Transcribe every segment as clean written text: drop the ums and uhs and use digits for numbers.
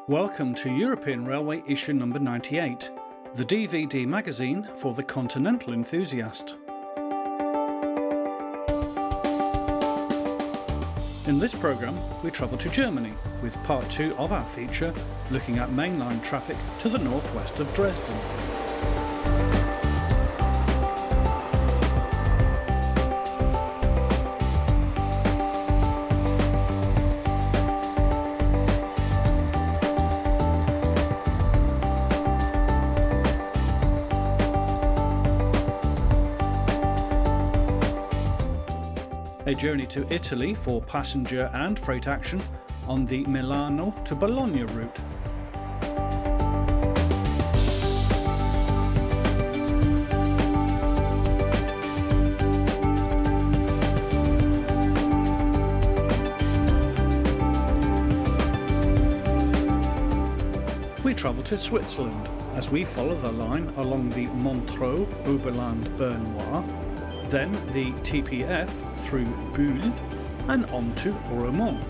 Welcome to European Railway issue number 98, the DVD magazine for the continental enthusiast. In this programme, we travel to Germany with part 2 of our feature looking at mainline traffic to the northwest of Dresden. A journey to Italy for passenger and freight action on the Milano to Bologna route. We travel to Switzerland as we follow the line along the Montreax Oberland Bernois, then the TPF through Bulle and on to Romont.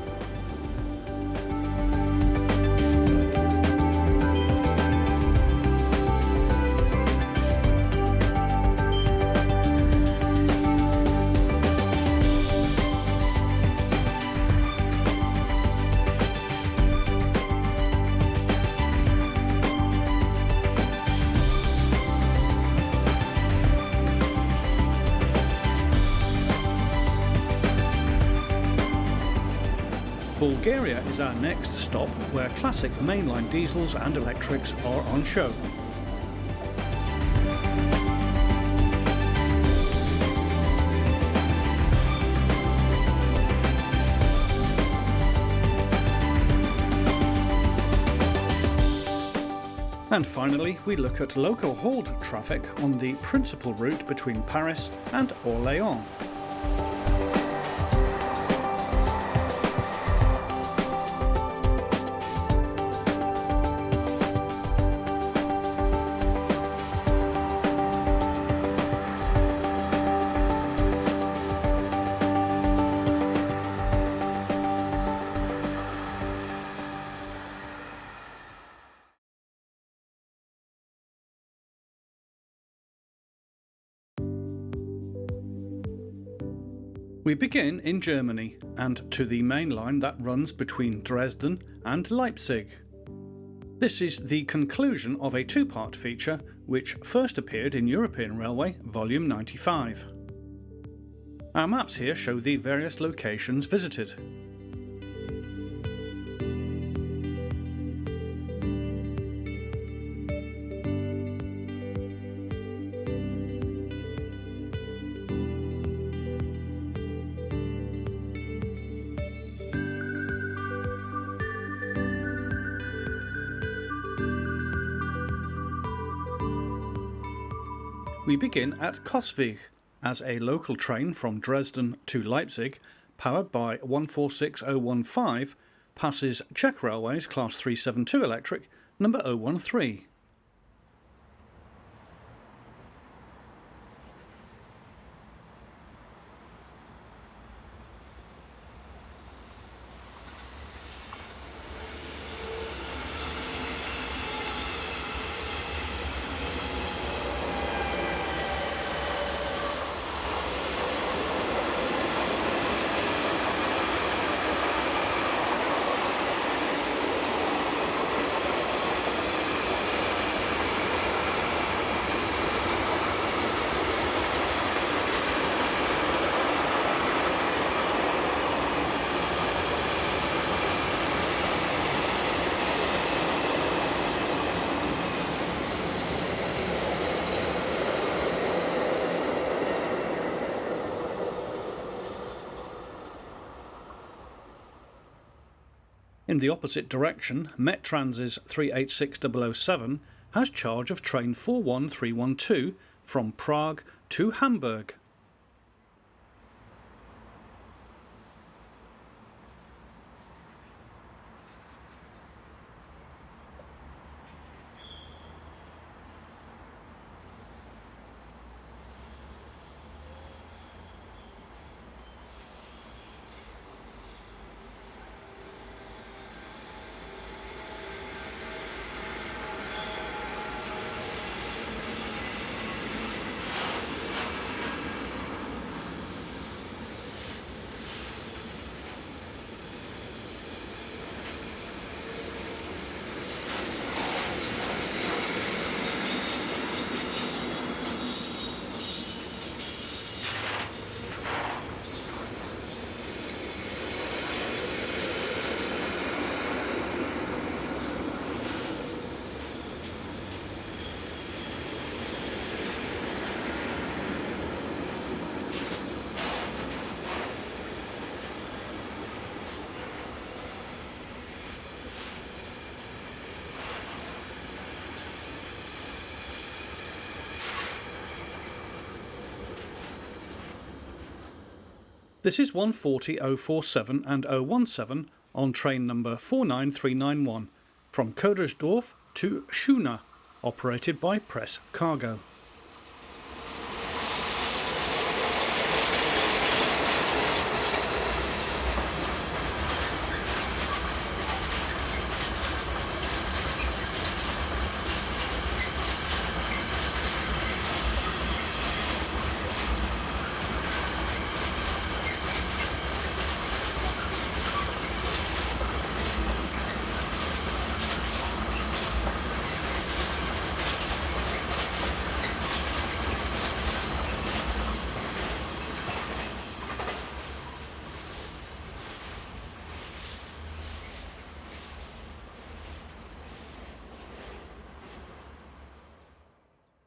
Bulgaria is our next stop, where classic mainline diesels and electrics are on show. And finally, we look at local hauled traffic on the principal route between Paris and Orléans. We begin in Germany and to the main line that runs between Dresden and Leipzig. This is the conclusion of a two-part feature which first appeared in European Railway Volume 95. Our maps here show the various locations visited. We begin at Coswig, as a local train from Dresden to Leipzig, powered by 146015, passes Czech Railways Class 372 electric number 013. In the opposite direction, Mettrans's 386007 has charge of train 41312 from Prague to Hamburg. This is 140.047 and 017 on train number 49391 from Ködersdorf to Schoene, operated by Press Cargo.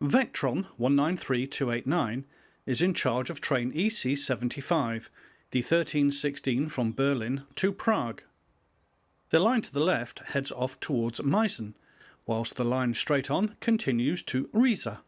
Vectron 193289 is in charge of train EC75, the 1316 from Berlin to Prague. The line to the left heads off towards Meissen, whilst the line straight on continues to Riesa.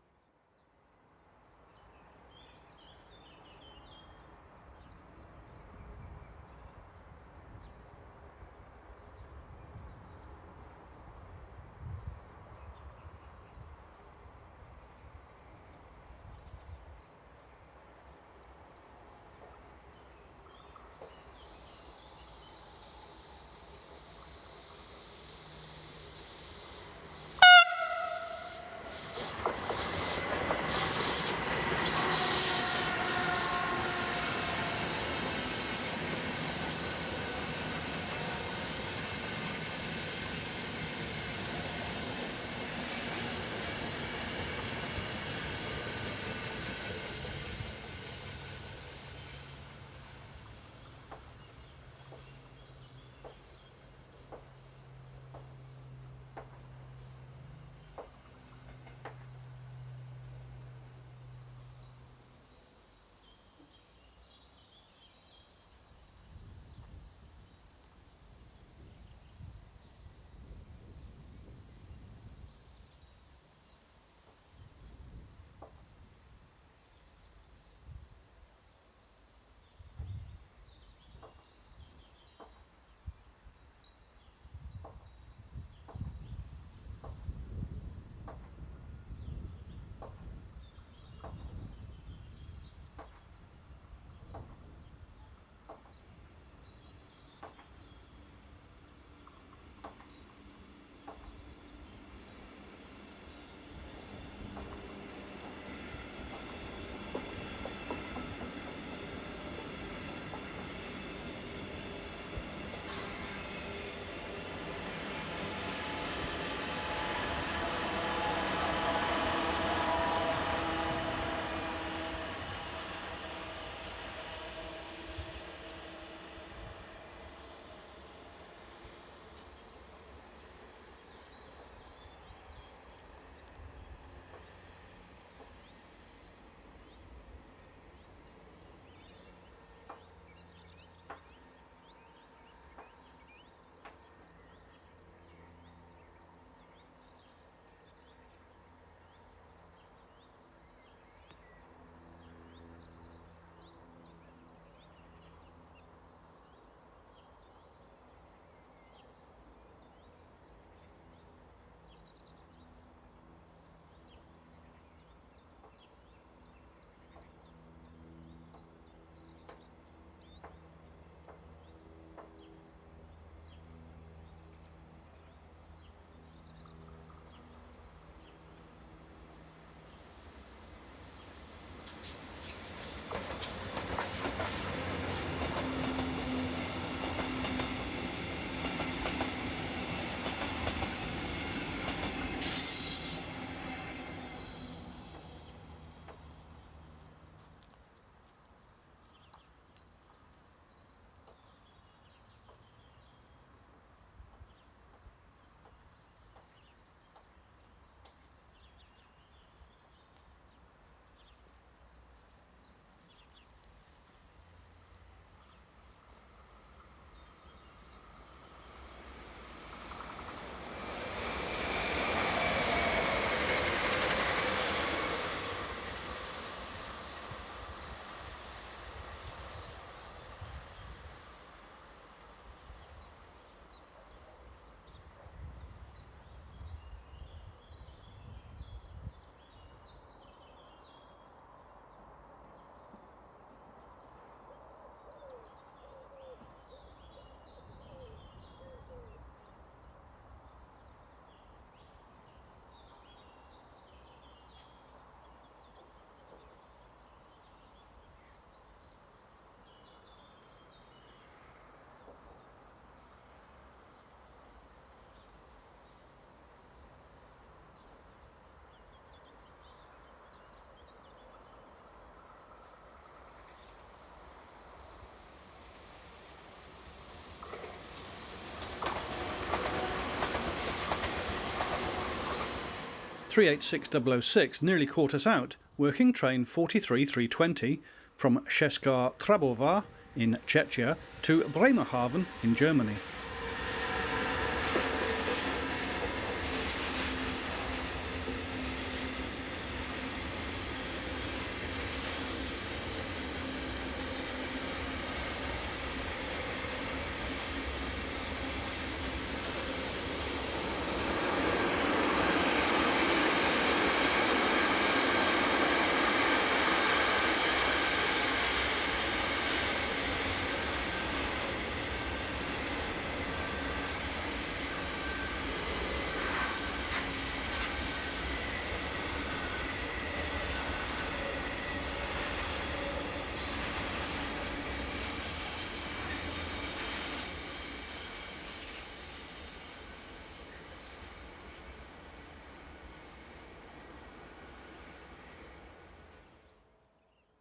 386006 nearly caught us out, working train 43320 from Česká Krabová in Czechia to Bremerhaven in Germany.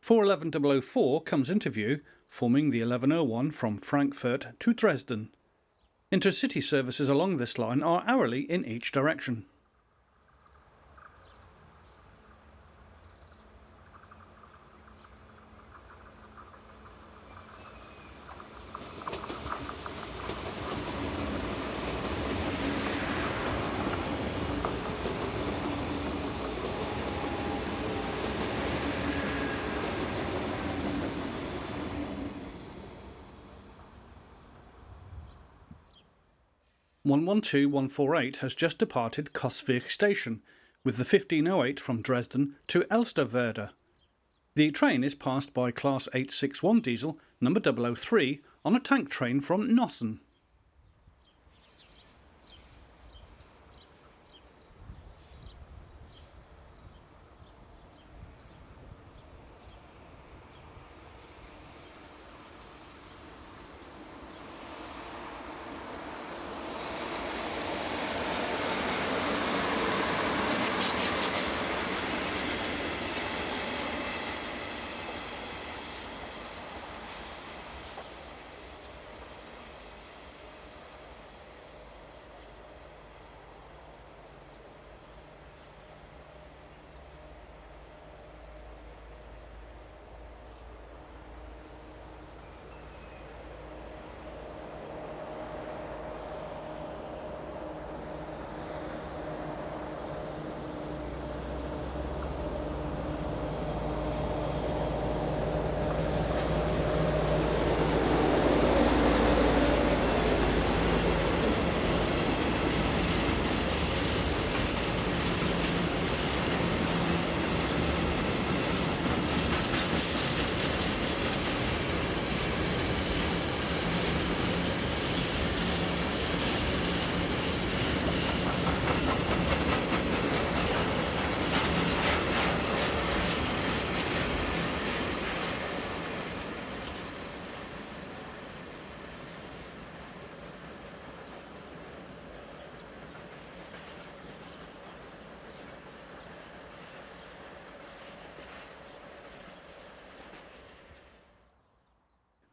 Four 11004 comes into view, forming the 1101 from Frankfurt to Dresden. Intercity services along this line are hourly in each direction. (112-148) has just departed Coswig station, with the 1508 from Dresden to Elsterwerda. The train is passed by Class 861 diesel number 003 on a tank train from Nossen.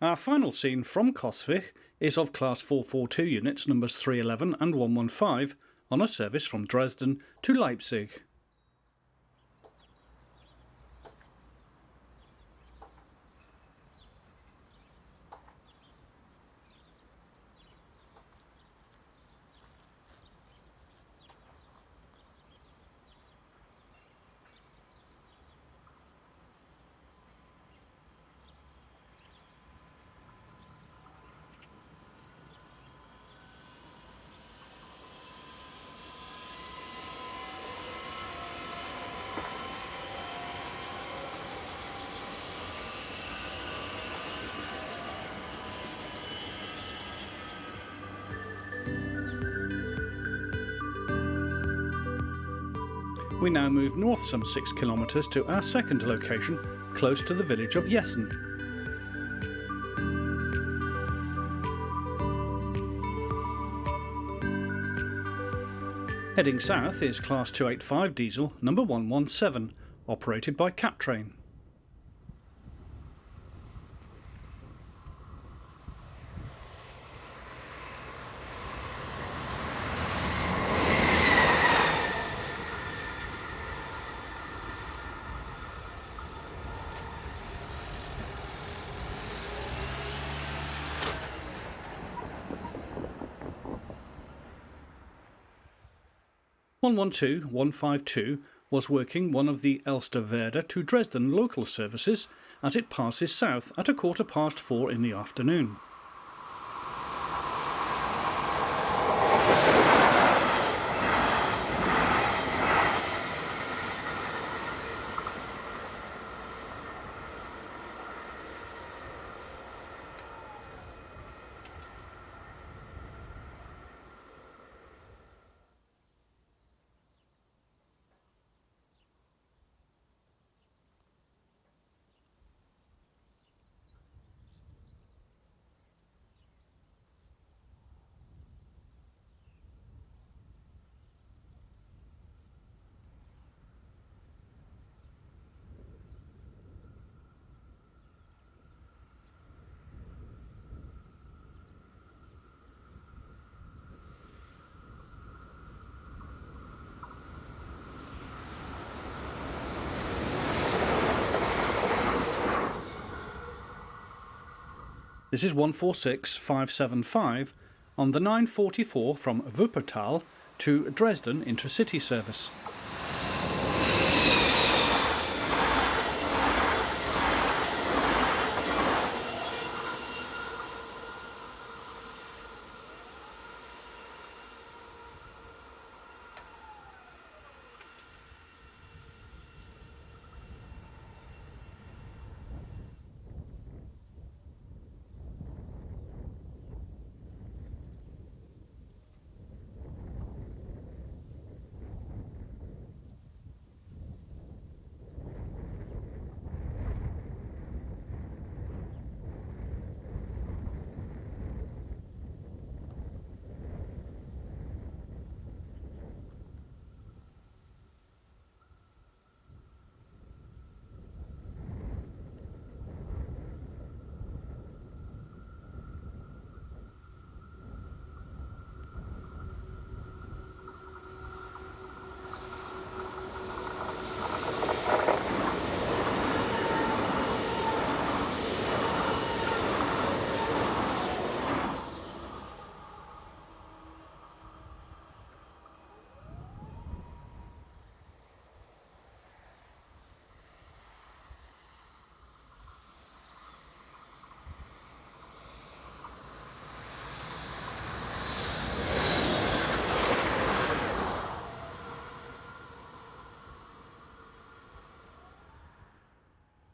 Our final scene from Coswig is of Class 442 units numbers 311 and 115 on a service from Dresden to Leipzig. We now move north some 6 kilometres to our second location, close to the village of Jessen. Heading south is Class 285 diesel number 117, operated by Captrain. 112-152 was working one of the Elsterwerda to Dresden local services as it passes south at 4:15 in the afternoon. This is 146575 on the 944 from Wuppertal to Dresden intercity service.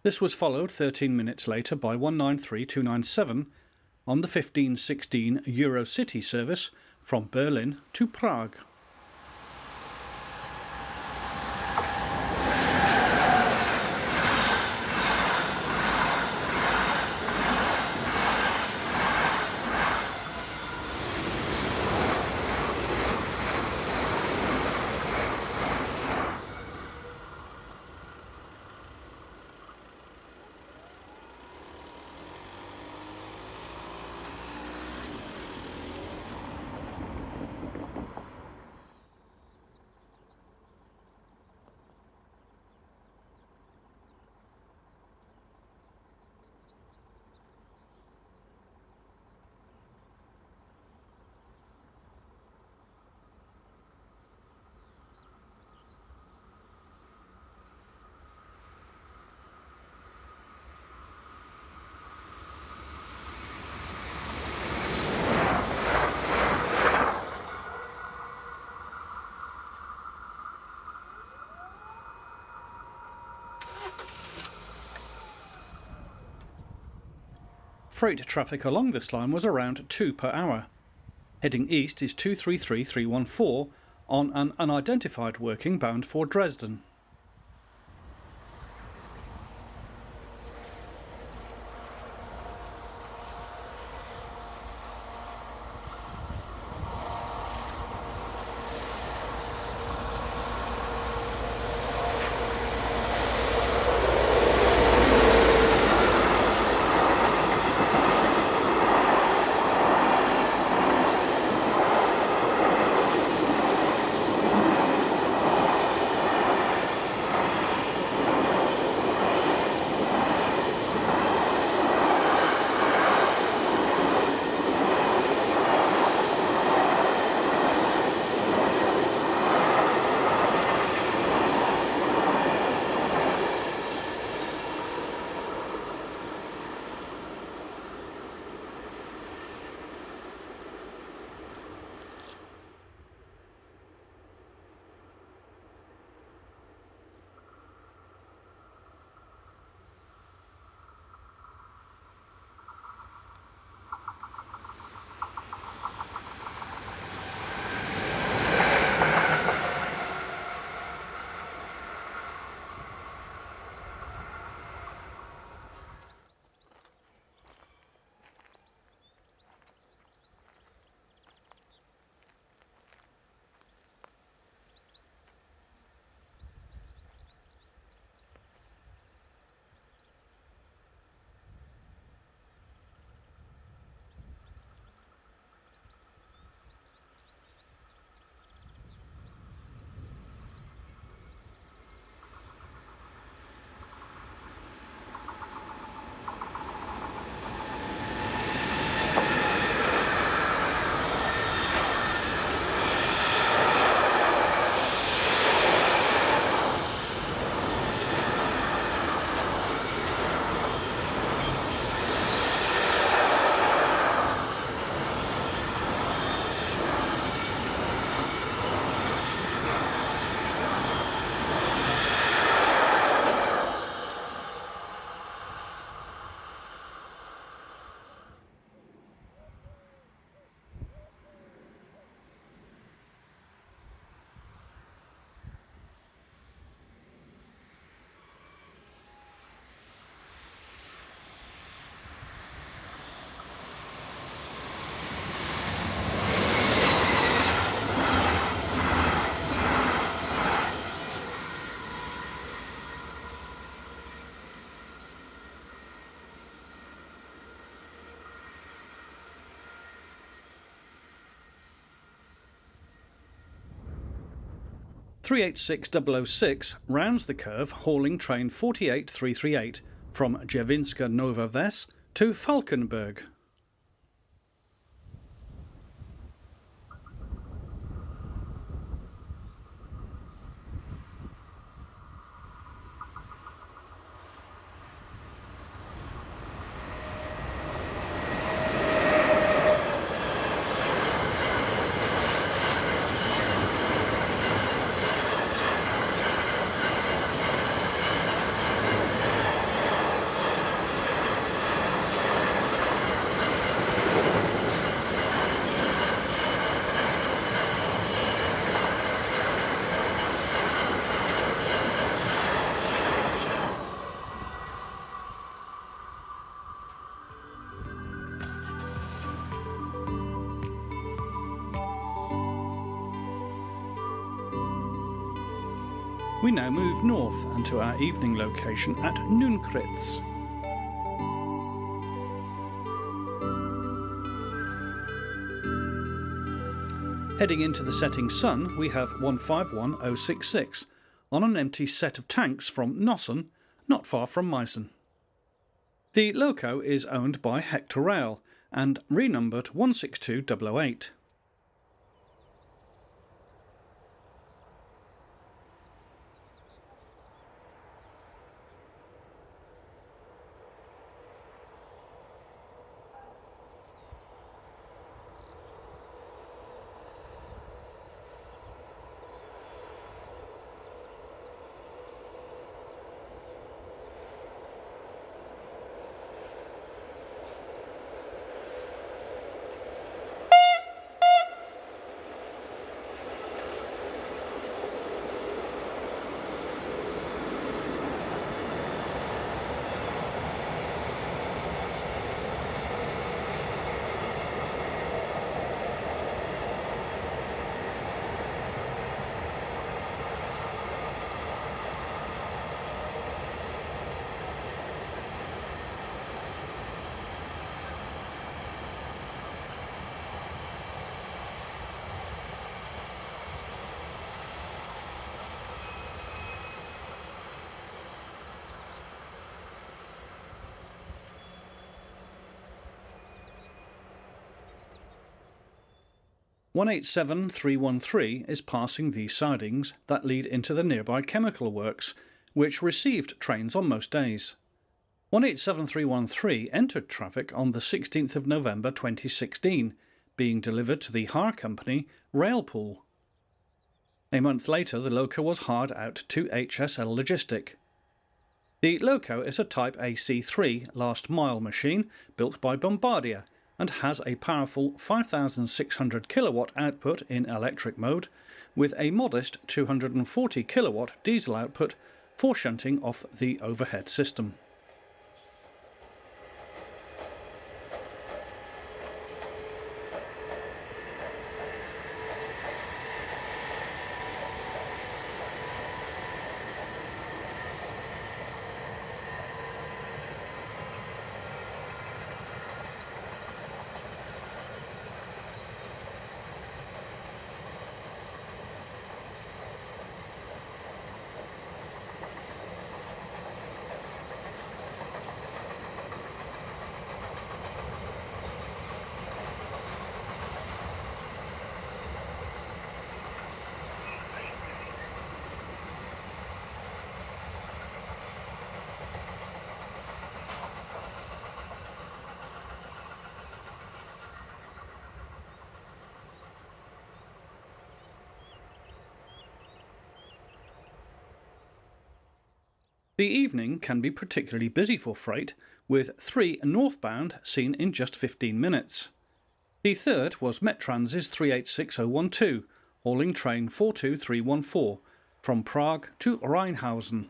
This was followed 13 minutes later by 193297 on the 1516 Eurocity service from Berlin to Prague. Freight traffic along this line was around 2 per hour. Heading east is 233314 on an unidentified working bound for Dresden. 386006 rounds the curve hauling train 48338 from Dziewińska Nowa Ves to Falkenberg. We now move north and to our evening location at Nunkritz. Heading into the setting sun, we have 151066 on an empty set of tanks from Nossen, not far from Meissen. The loco is owned by Hector Rail and renumbered 16208. One 187-313 is passing the sidings that lead into the nearby chemical works, which received trains on most days. 187-313 entered traffic on the 16th of November 2016, being delivered to the hire company Railpool. A month later, the loco was hired out to HSL Logistic. The loco is a Type AC3 last mile machine built by Bombardier and has a powerful 5,600 kilowatt output in electric mode with a modest 240 kilowatt diesel output for shunting off the overhead system. The evening can be particularly busy for freight, with 3 northbound seen in just 15 minutes. The third was Metrans's 386012, hauling train 42314 from Prague to Rheinhausen.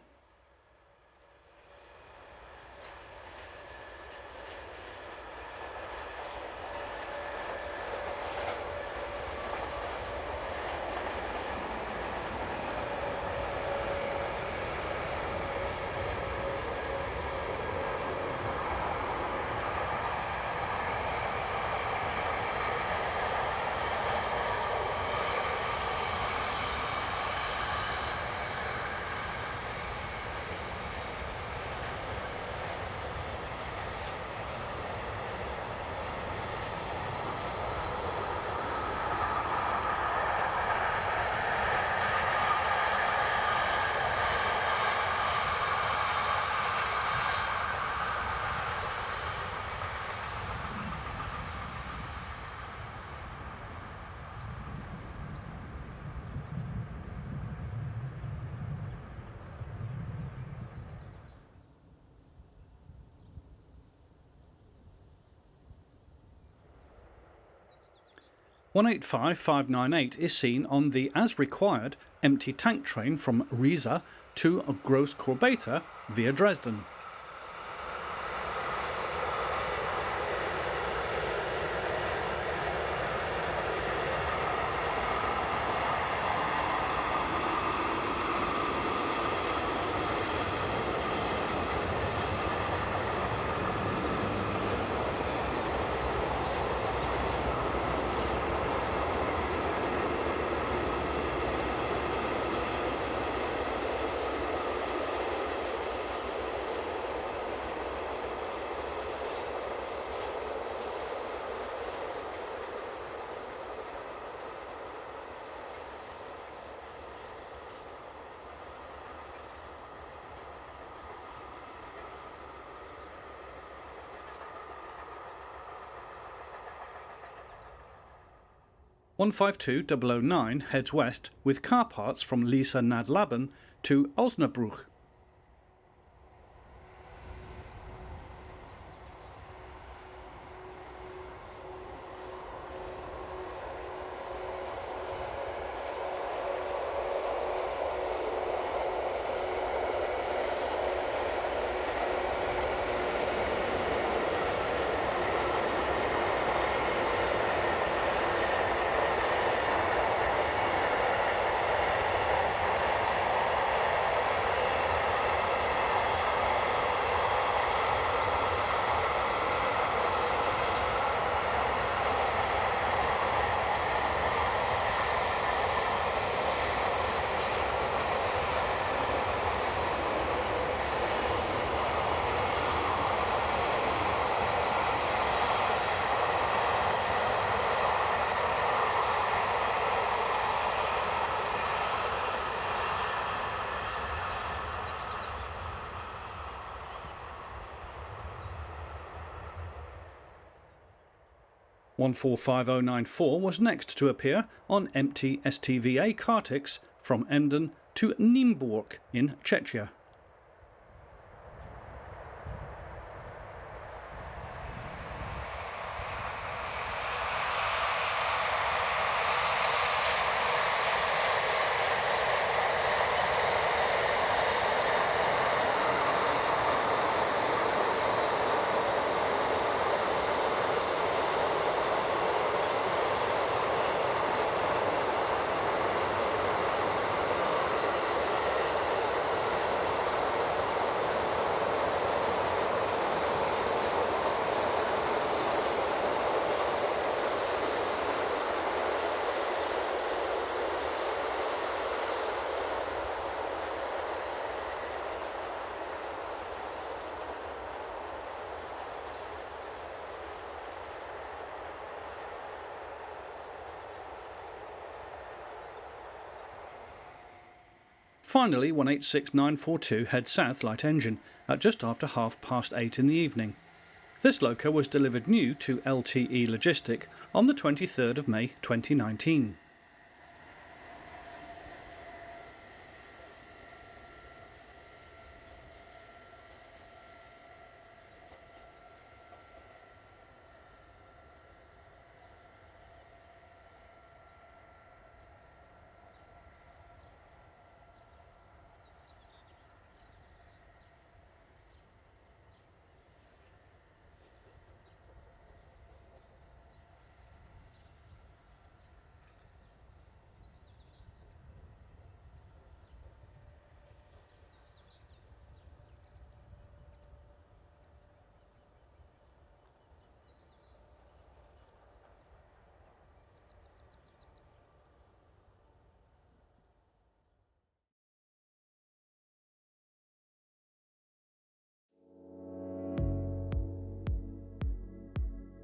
185598 is seen on the as required empty tank train from Riesa to Großkorbeta via Dresden. "152-009 heads west with car parts from Liesa nad Labem to Osnabrück. "145094 was next to appear on empty STVA Kartix from Emden to Nienburg in Czechia. Finally, 186942 heads south light engine at just after 8:30 in the evening. This loco was delivered new to LTE Logistic on the 23rd of May 2019.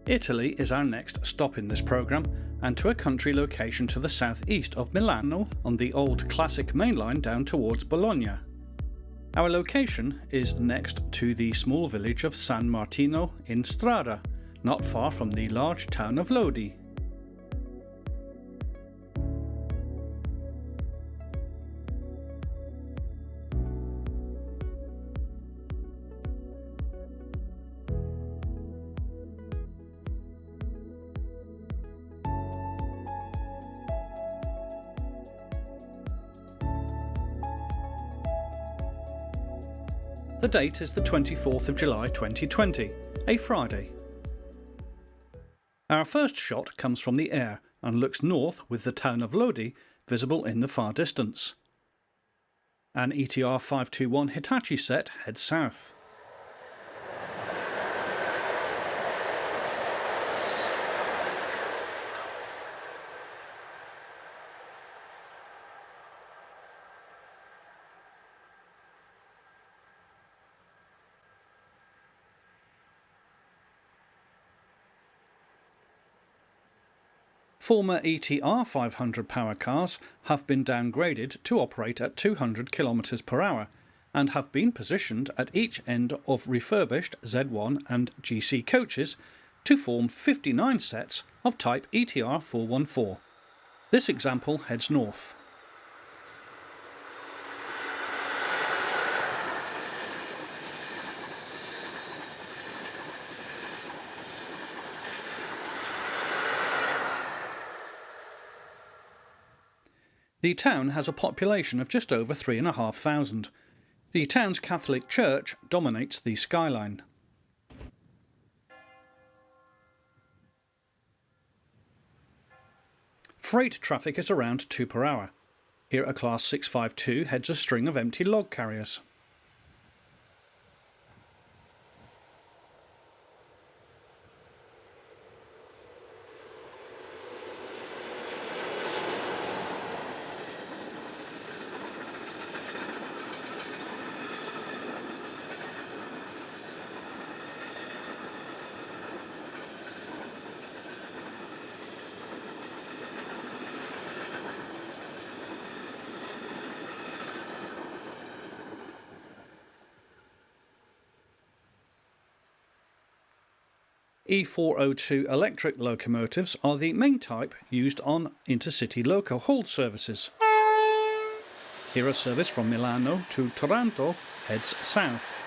Italy is our next stop in this programme, and to a country location to the southeast of Milano on the old classic mainline down towards Bologna. Our location is next to the small village of San Martino in Strada, not far from the large town of Lodi. The date is the 24th of July 2020, a Friday. Our first shot comes from the air and looks north with the town of Lodi visible in the far distance. An ETR 521 Hitachi set heads south. Former ETR 500 power cars have been downgraded to operate at 200 km per hour and have been positioned at each end of refurbished Z1 and GC coaches to form 59 sets of type ETR 414. This example heads north. The town has a population of just over 3,500. The town's Catholic church dominates the skyline. Freight traffic is around 2 per hour. Here a Class 652 heads a string of empty log carriers. E402 electric locomotives are the main type used on intercity loco hauled services. Here a service from Milano to Taranto heads south.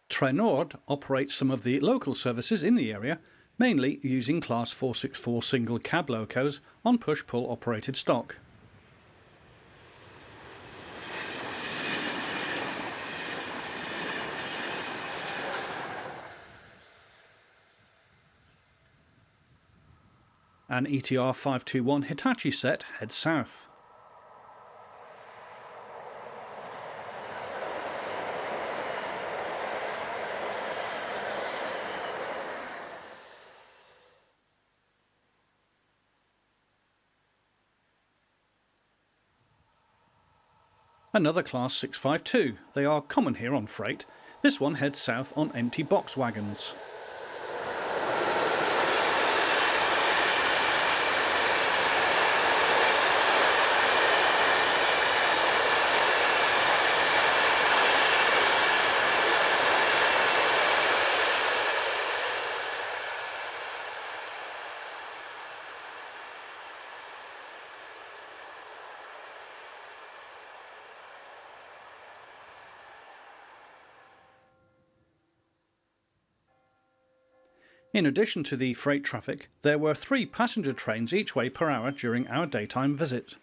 Trenord operates some of the local services in the area, mainly using Class 464 single cab locos on push-pull operated stock. An ETR 521 Hitachi set heads south. Another Class 652. They are common here on freight. This one heads south on empty box wagons. In addition to the freight traffic, there were 3 passenger trains each way per hour during our daytime visit.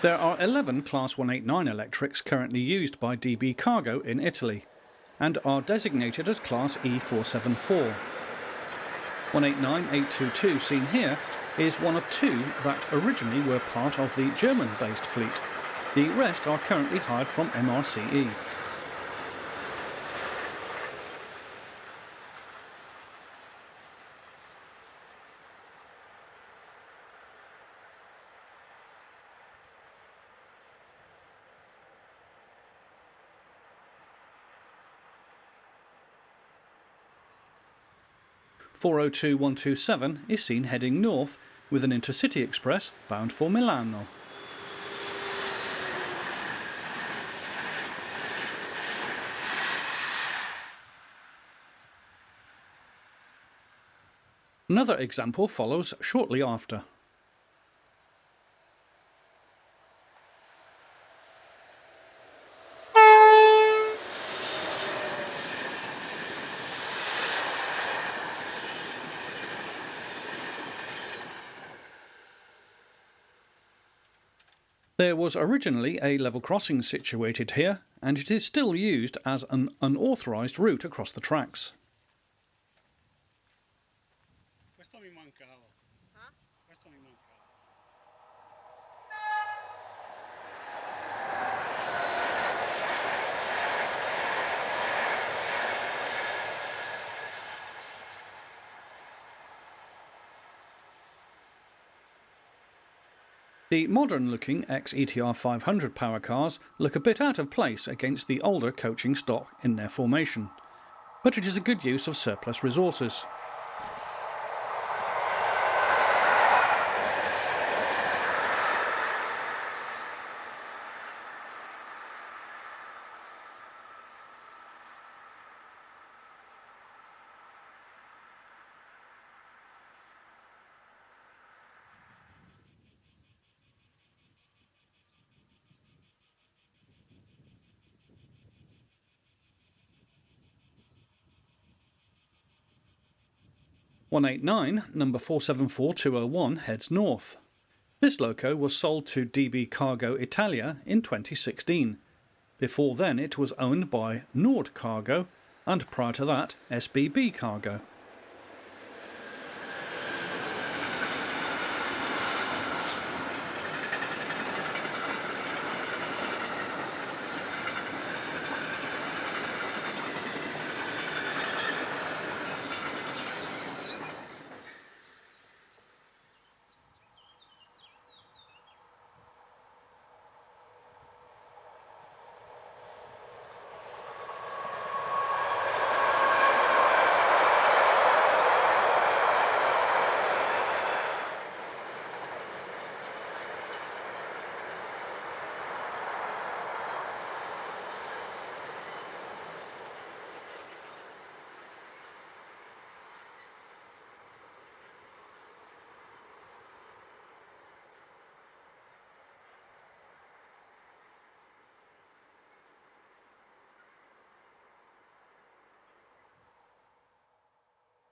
There are 11 Class 189 electrics currently used by DB Cargo in Italy and are designated as Class E474. 189-822 seen here is one of 2 that originally were part of the German-based fleet. The rest are currently hired from MRCE. (402-127) is seen heading north with an intercity express bound for Milano. Another example follows shortly after. There was originally a level crossing situated here, and it is still used as an unauthorised route across the tracks. Questo mi mancava. Questo mi mancava. The modern-looking ex-ETR 500 power cars look a bit out of place against the older coaching stock in their formation, but it is a good use of surplus resources. (189) number 474201 heads north. This loco was sold to DB Cargo Italia in 2016. Before then it was owned by Nord Cargo, and prior to that SBB Cargo.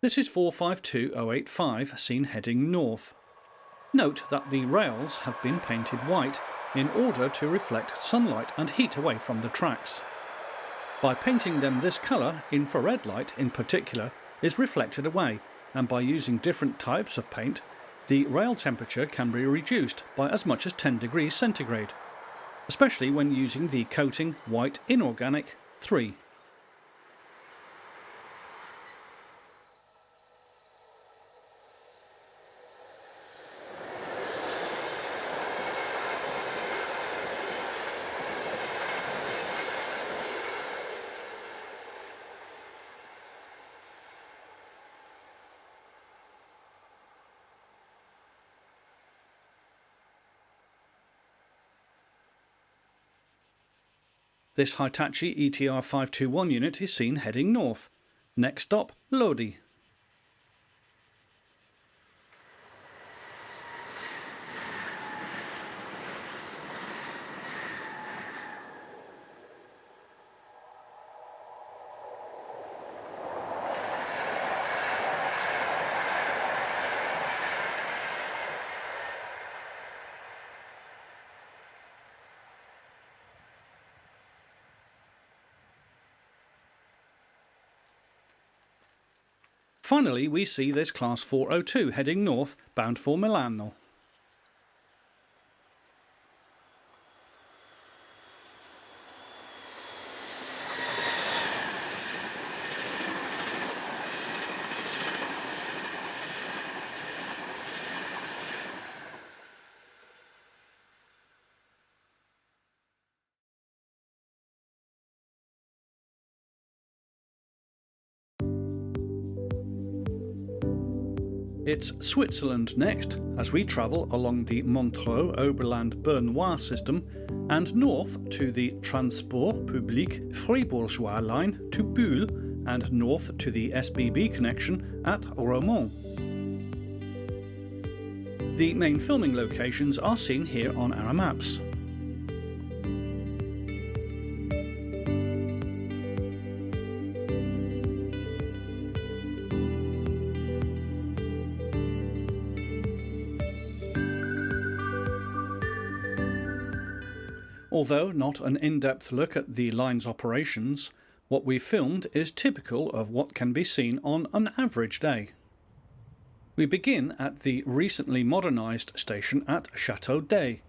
This is 452085 seen heading north. Note that the rails have been painted white in order to reflect sunlight and heat away from the tracks. By painting them this colour, infrared light in particular is reflected away, and by using different types of paint, the rail temperature can be reduced by as much as 10 degrees centigrade, especially when using the coating White Inorganic 3. This Hitachi ETR 521 unit is seen heading north. Next stop, Lodi. Finally, we see this Class 402 heading north, bound for Milano. It's Switzerland next, as we travel along the Montreax Oberland Bernois system and north to the Transports Publics Fribourgeois line to Bulle and north to the SBB connection at Romont. The main filming locations are seen here on our maps. Although not an in-depth look at the line's operations, what we filmed is typical of what can be seen on an average day. We begin at the recently modernised station at Chateau d'Ay,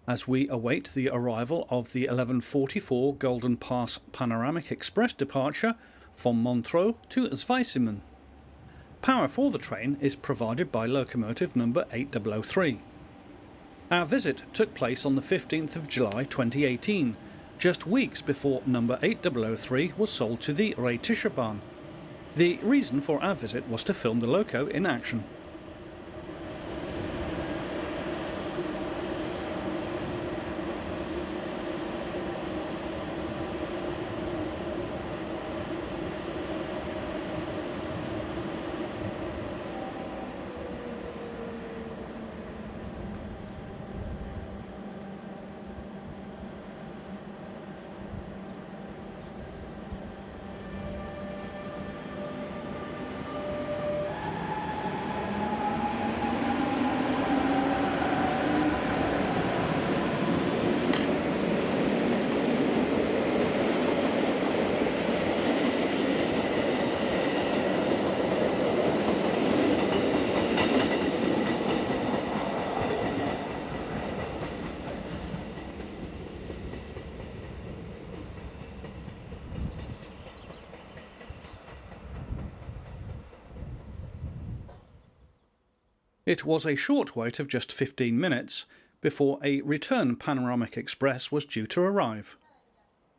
as we await the arrival of the 11:44 Golden Pass Panoramic Express departure from Montreux to Zweisimmen. Power for the train is provided by locomotive number 8003. Our visit took place on the 15th of July 2018, just weeks before number 8003 was sold to the Rätische. The reason for our visit was to film the loco in action. It was a short wait of just 15 minutes before a return panoramic express was due to arrive.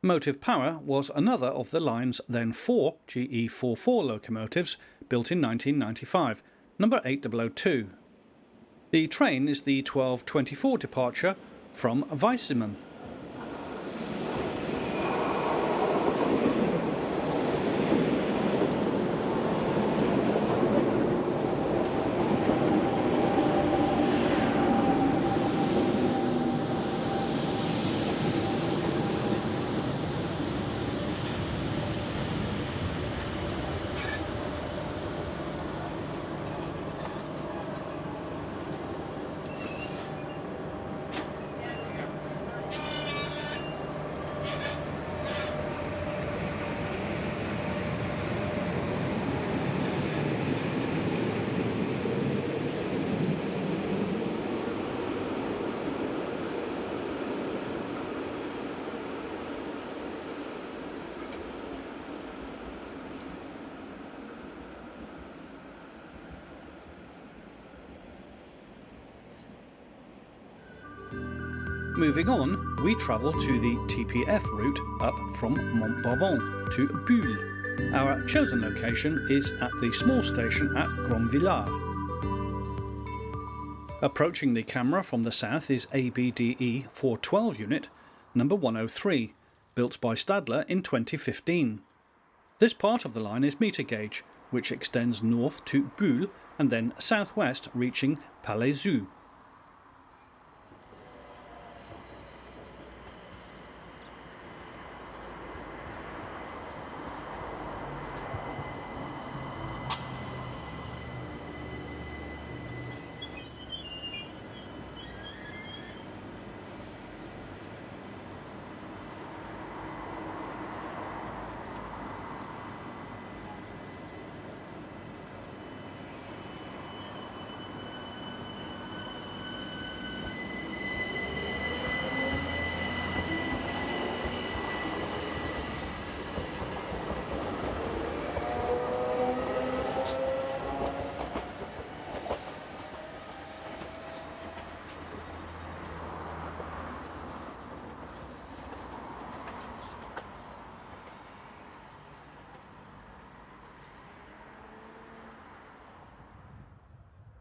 Motive Power was another of the line's then 4 GE44 locomotives built in 1995, number 8002. The train is the 12:24 departure from Zweisimmen. Moving on, we travel to the TPF route up from Montbavon to Bulle. Our chosen location is at the small station at Grandvillars. Approaching the camera from the south is ABDE 412 unit, number 103, built by Stadler in 2015. This part of the line is meter gauge, which extends north to Bulle and then southwest reaching Palaiseau.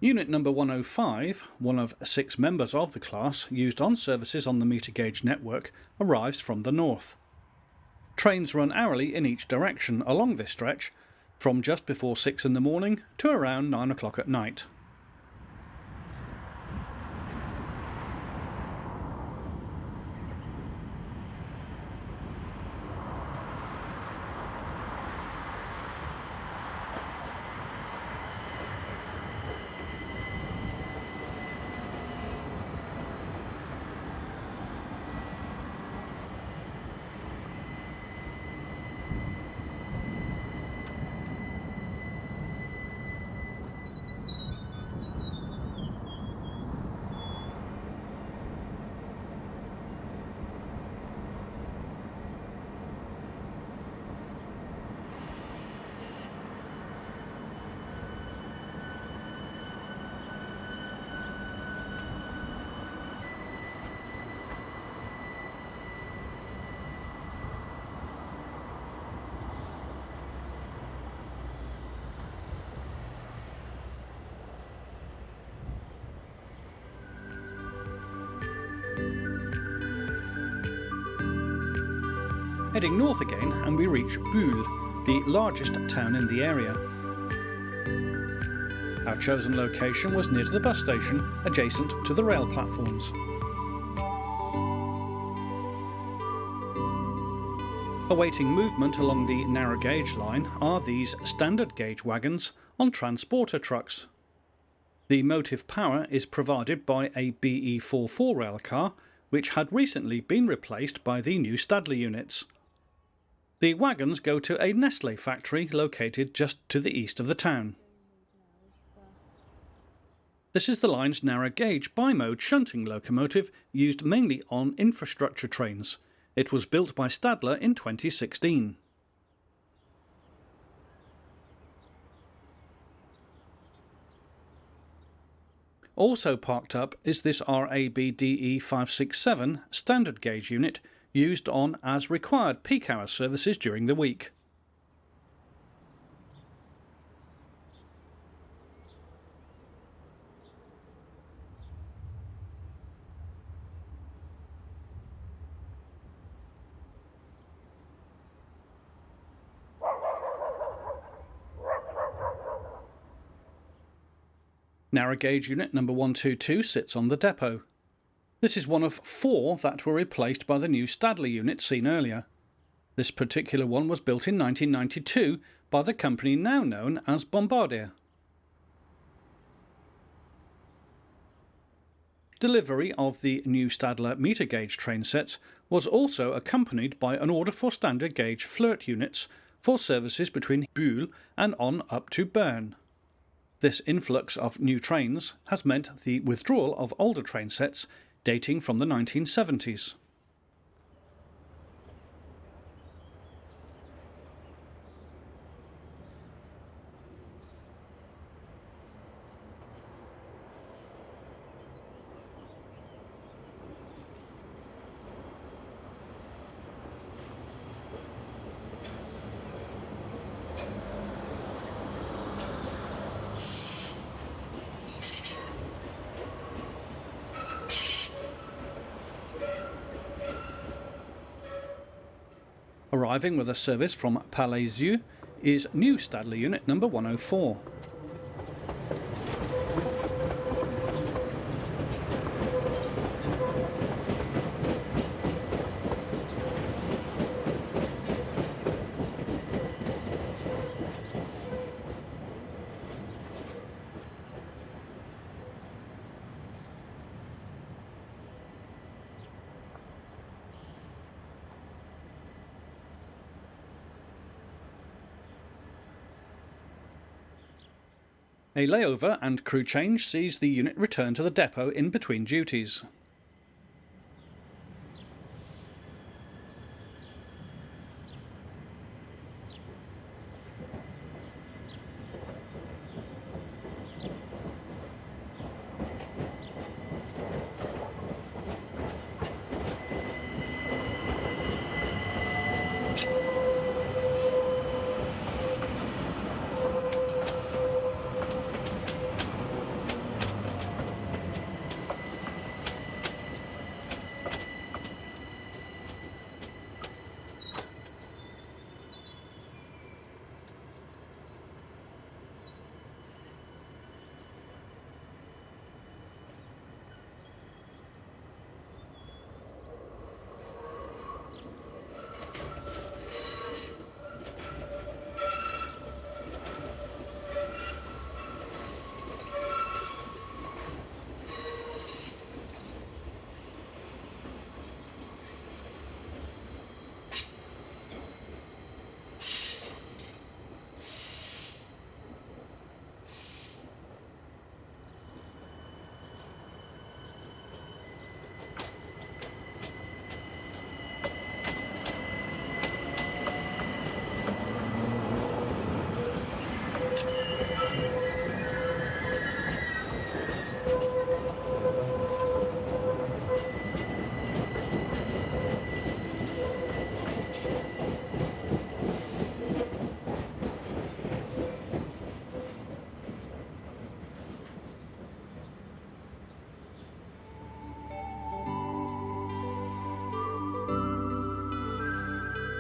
Unit number 105, one of 6 members of the class used on services on the meter gauge network, arrives from the north. Trains run hourly in each direction along this stretch, from just before 6 in the morning to around 9 o'clock at night. Heading north again and we reach Bulle, the largest town in the area. Our chosen location was near to the bus station, adjacent to the rail platforms. Awaiting movement along the narrow gauge line are these standard gauge wagons on transporter trucks. The motive power is provided by a BE44 railcar, which had recently been replaced by the new Stadler units. The wagons go to a Nestlé factory located just to the east of the town. This is the line's narrow gauge bimode shunting locomotive used mainly on infrastructure trains. It was built by Stadler in 2016. Also parked up is this RABDE 567 standard gauge unit used on as required peak hour services during the week. Narrow gauge unit number 122 sits on the depot. This is one of 4 that were replaced by the new Stadler unit seen earlier. This particular one was built in 1992 by the company now known as Bombardier. Delivery of the new Stadler meter gauge train sets was also accompanied by an order for standard gauge flirt units for services between Bulle and on up to Bern. This influx of new trains has meant the withdrawal of older train sets dating from the 1970s. Arriving with a service from Palais-Zieux is new Stadler unit number 104. A layover and crew change sees the unit return to the depot in between duties.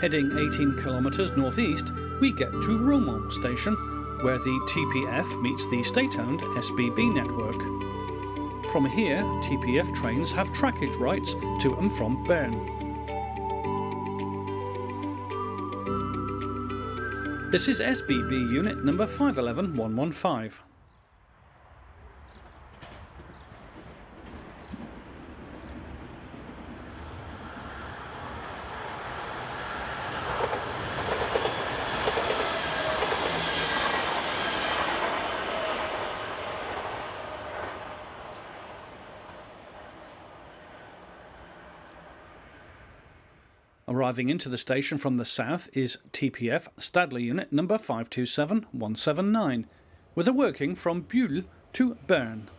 Heading 18 kilometres northeast, we get to Romont station, where the TPF meets the state-owned SBB network. From here, TPF trains have trackage rights to and from Bern. This is SBB unit number 511115. Arriving into the station from the south is TPF Stadler unit number 527179, with a working from Bulle to Bern.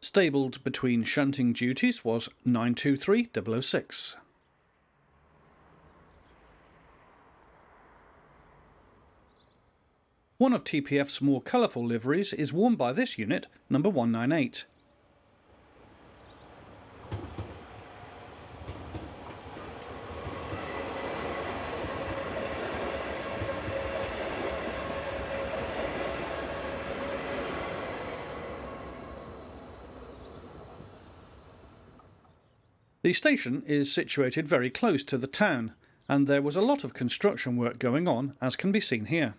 Stabled between shunting duties was 923006. One of TPF's more colourful liveries is worn by this unit, number 198. The station is situated very close to the town, and there was a lot of construction work going on, as can be seen here.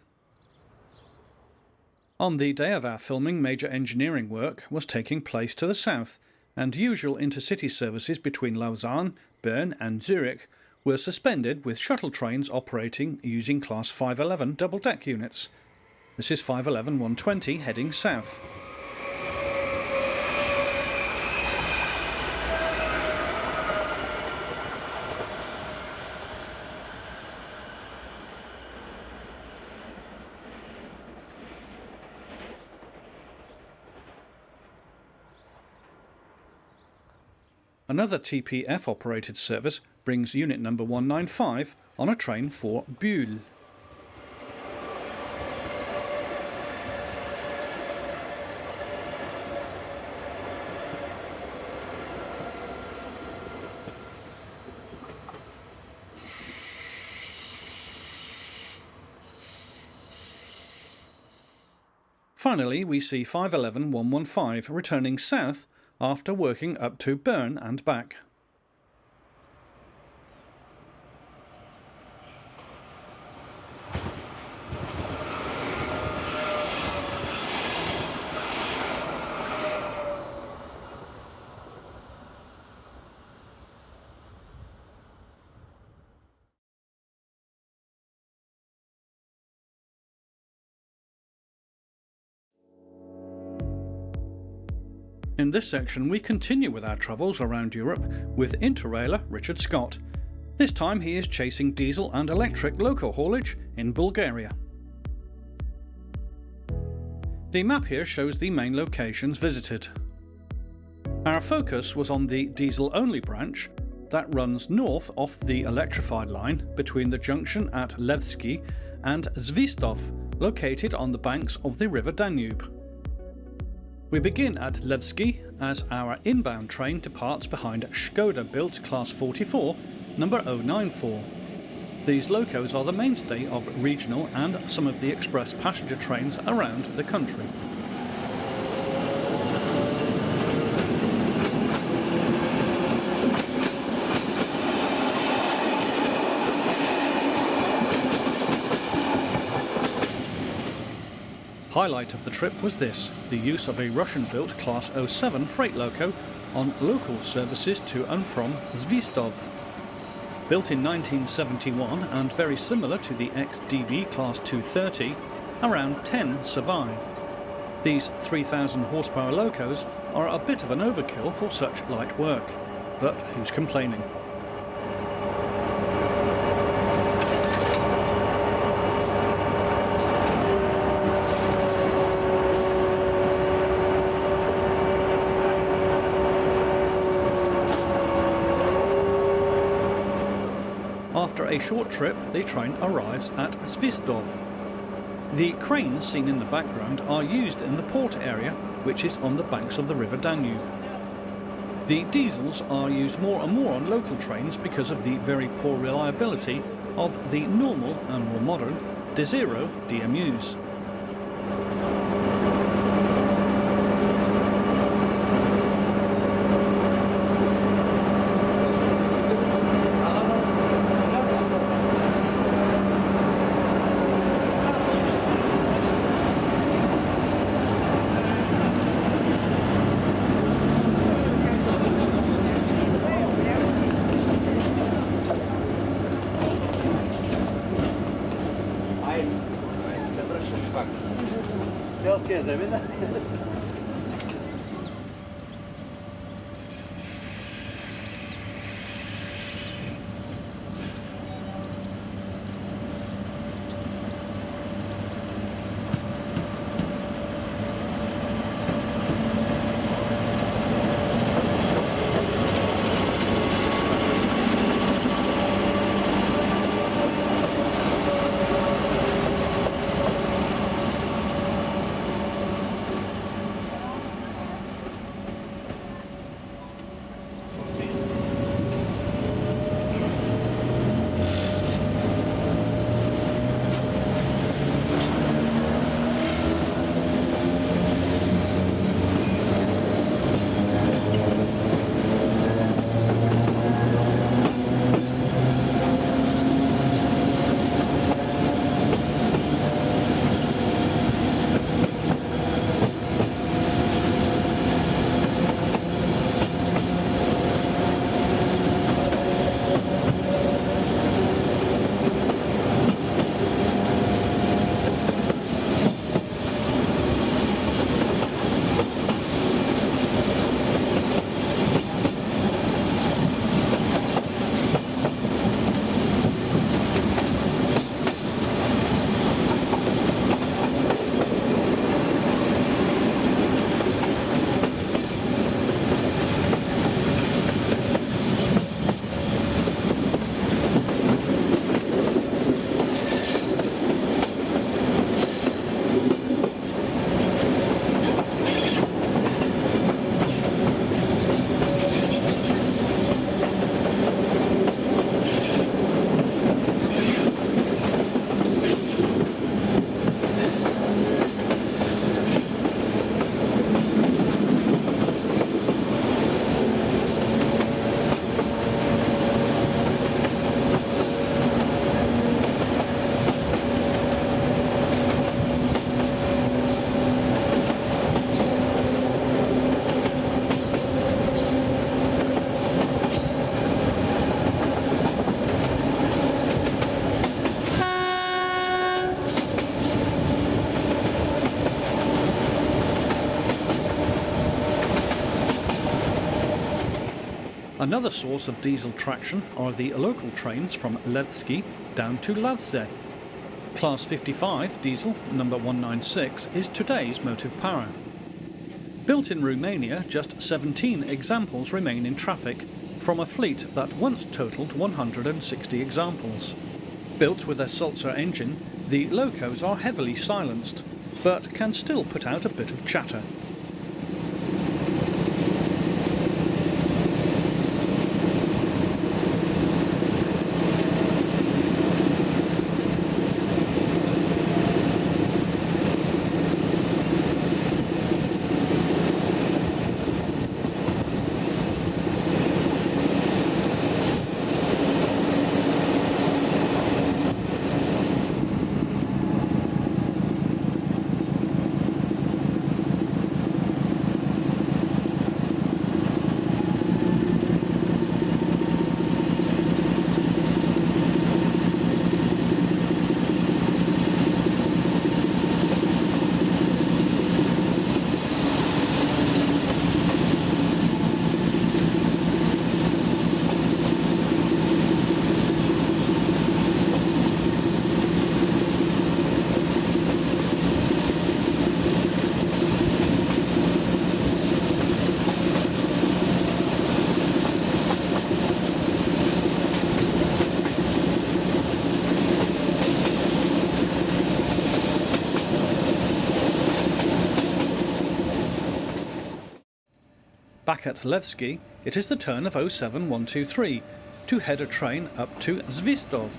On the day of our filming, major engineering work was taking place to the south, and usual intercity services between Lausanne, Bern and Zurich were suspended, with shuttle trains operating using Class 511 double-deck units. This is 511-120 heading south. Another TPF-operated service brings unit number 195 on a train for Bulle. Finally, we see 511-115 returning south after working up to Bern and back. In this section we continue with our travels around Europe with interrailer Richard Scott. This time he is chasing diesel and electric loco haulage in Bulgaria. The map here shows the main locations visited. Our focus was on the diesel-only branch that runs north off the electrified line between the junction at Leipzig and Zwistov, located on the banks of the River Danube. We begin at Leipzig as our inbound train departs behind Skoda-built Class 44, number 094. These locos are the mainstay of regional and some of the express passenger trains around the country. Highlight of the trip was this, the use of a Russian-built Class 07 freight loco on local services to and from Zwistov. Built in 1971 and very similar to the ex-DB Class 230, around 10 survive. These 3,000 horsepower locos are a bit of an overkill for such light work, but who's complaining? After a short trip, the train arrives at Svisdov. The cranes seen in the background are used in the port area, which is on the banks of the River Danube. The diesels are used more and more on local trains because of the very poor reliability of the normal and more modern D0 DMUs. Another source of diesel traction are the local trains from Leipzig down to Lodi. Class 55 diesel number 196 is today's motive power. Built in Romania, just 17 examples remain in traffic from a fleet that once totalled 160 examples. Built with a Sulzer engine, the locos are heavily silenced, but can still put out a bit of chatter. Back at Levski, it is the turn of 07123 to head a train up to Zvistov.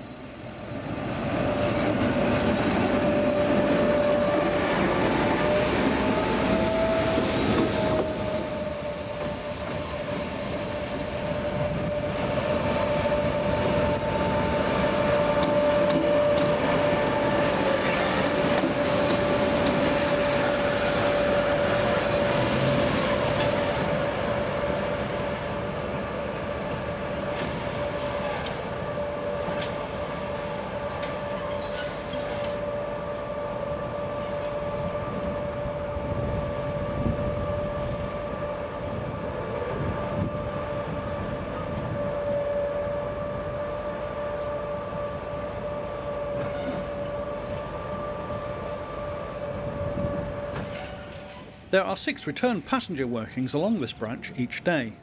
There are 6 return passenger workings along this branch each day.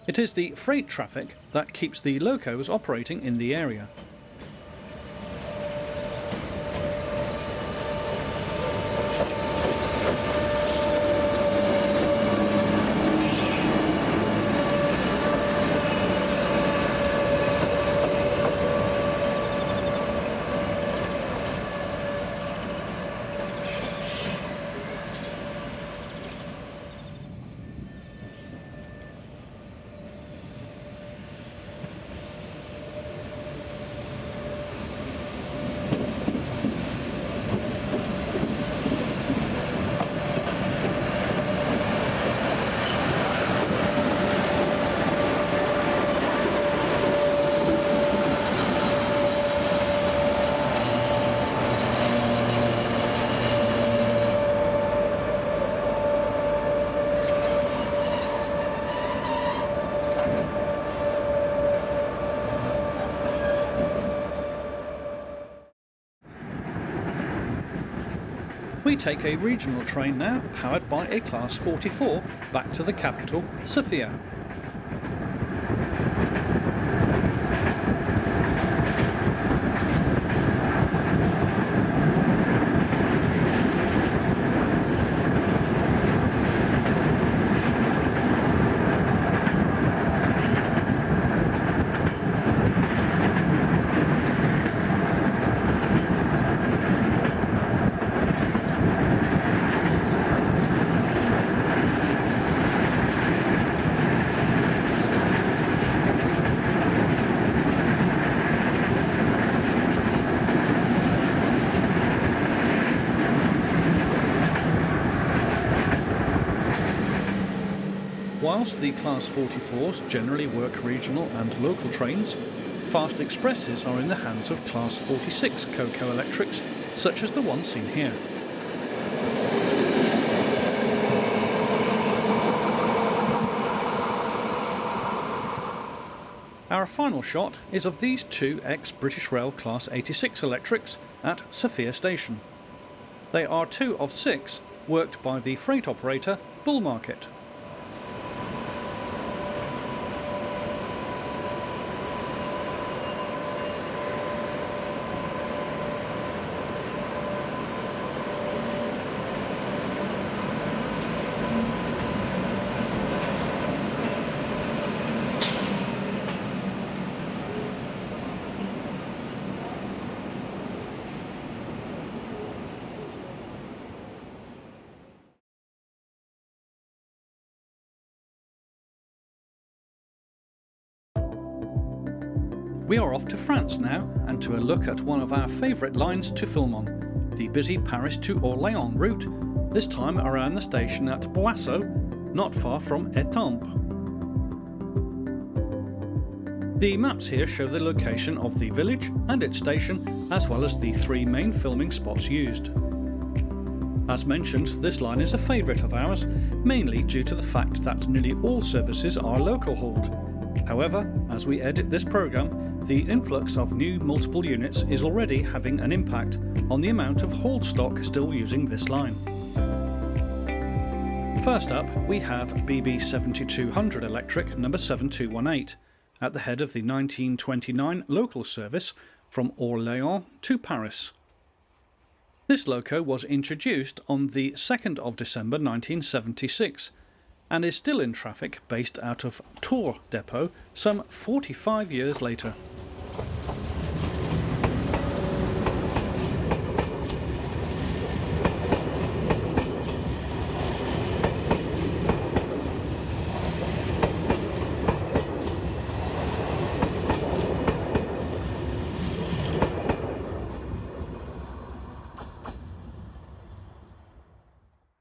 It is the freight traffic that keeps the locos operating in the area. We take a regional train now, powered by a Class 44, back to the capital, Sofia. Whilst the Class 44s generally work regional and local trains, fast expresses are in the hands of Class 46 Coco electrics, such as the one seen here. Our final shot is of these 2 ex-British Rail Class 86 electrics at Sofia Station. They are 2 of 6 worked by the freight operator Bulle. We are off to France now, and to a look at one of our favourite lines to film on, the busy Paris to Orléans route, this time around the station at Boisseau, not far from Étampes. The maps here show the location of the village and its station, as well as the 3 main filming spots used. As mentioned, this line is a favourite of ours, mainly due to the fact that nearly all services are local hauled. However, as we edit this programme, the influx of new multiple units is already having an impact on the amount of hauled stock still using this line. First up, we have BB 7200 electric number 7218 at the head of the 1929 local service from Orléans to Paris. This loco was introduced on the 2nd of December 1976 and is still in traffic based out of Tours depot some 45 years later.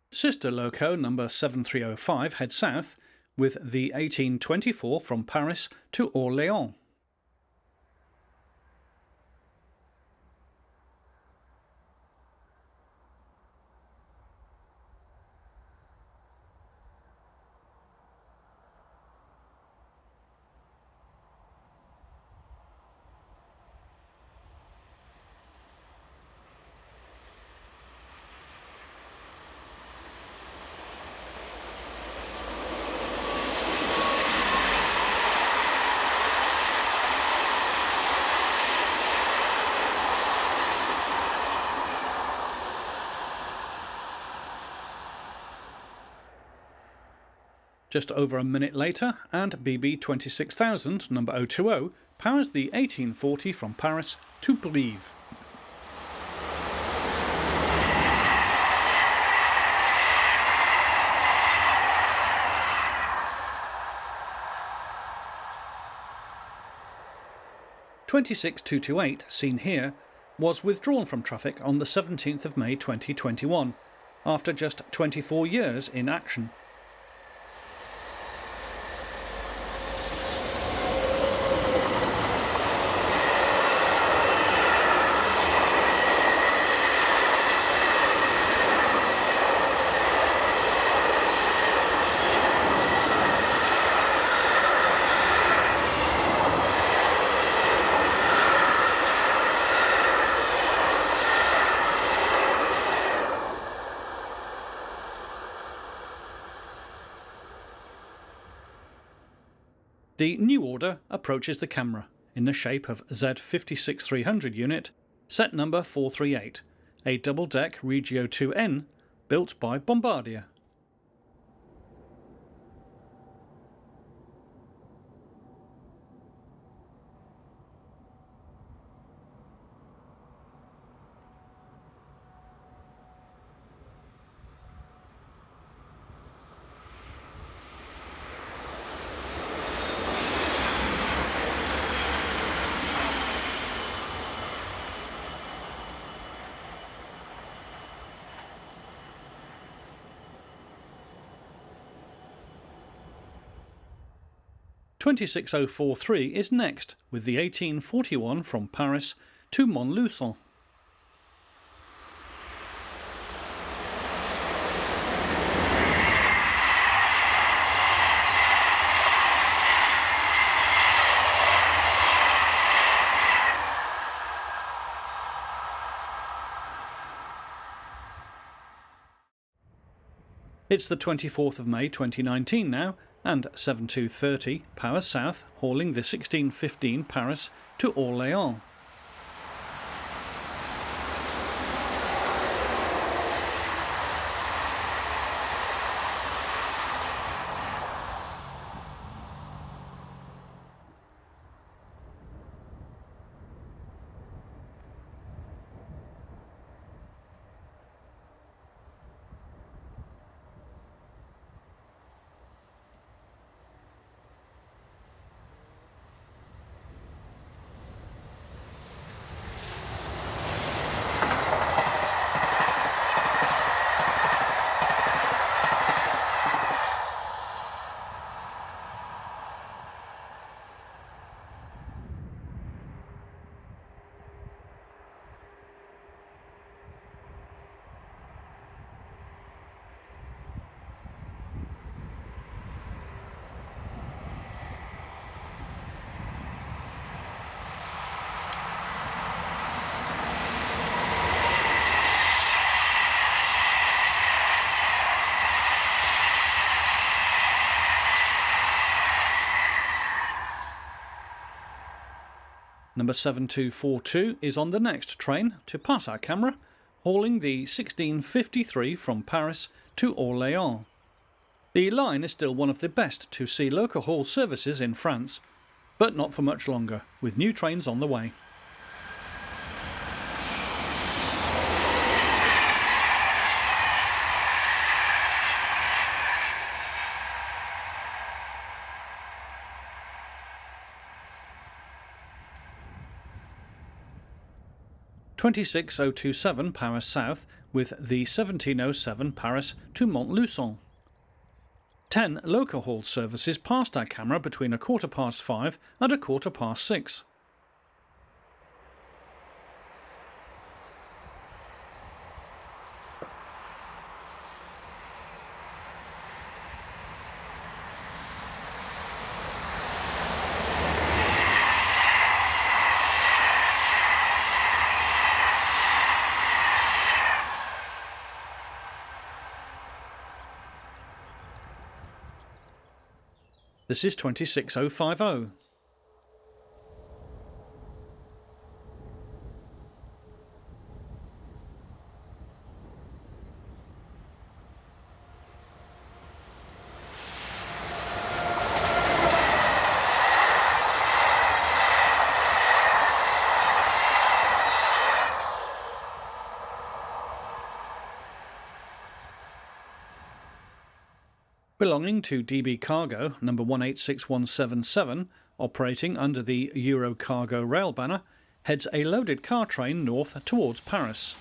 Sister loco number 7305 heads south with the 1824 from Paris to Orléans. Just over a minute later, and BB 26000 number 020 powers the 1840 from Paris to Brive. (26228) seen here was withdrawn from traffic on the 17th of May 2021 after just 24 years in action. The new order approaches the camera in the shape of Z56300 unit, set number 438, a double-deck Regio 2N built by Bombardier. (26043) is next with the 1841 from Paris to Montluçon. It's the 24th of May 2019 now, and 7230 powers south, hauling the 1615 Paris to Orléans. Number 7242 is on the next train to pass our camera, hauling the 1653 from Paris to Orléans. The line is still one of the best to see local haul services in France, but not for much longer, with new trains on the way. (26027) Paris South with the 1707 Paris to Montluçon. 10 local haul services passed our camera between 5:15 and 6:15. This is 26050. Belonging to DB Cargo number 186177, operating under the Eurocargo rail banner, heads a loaded car train north towards Paris.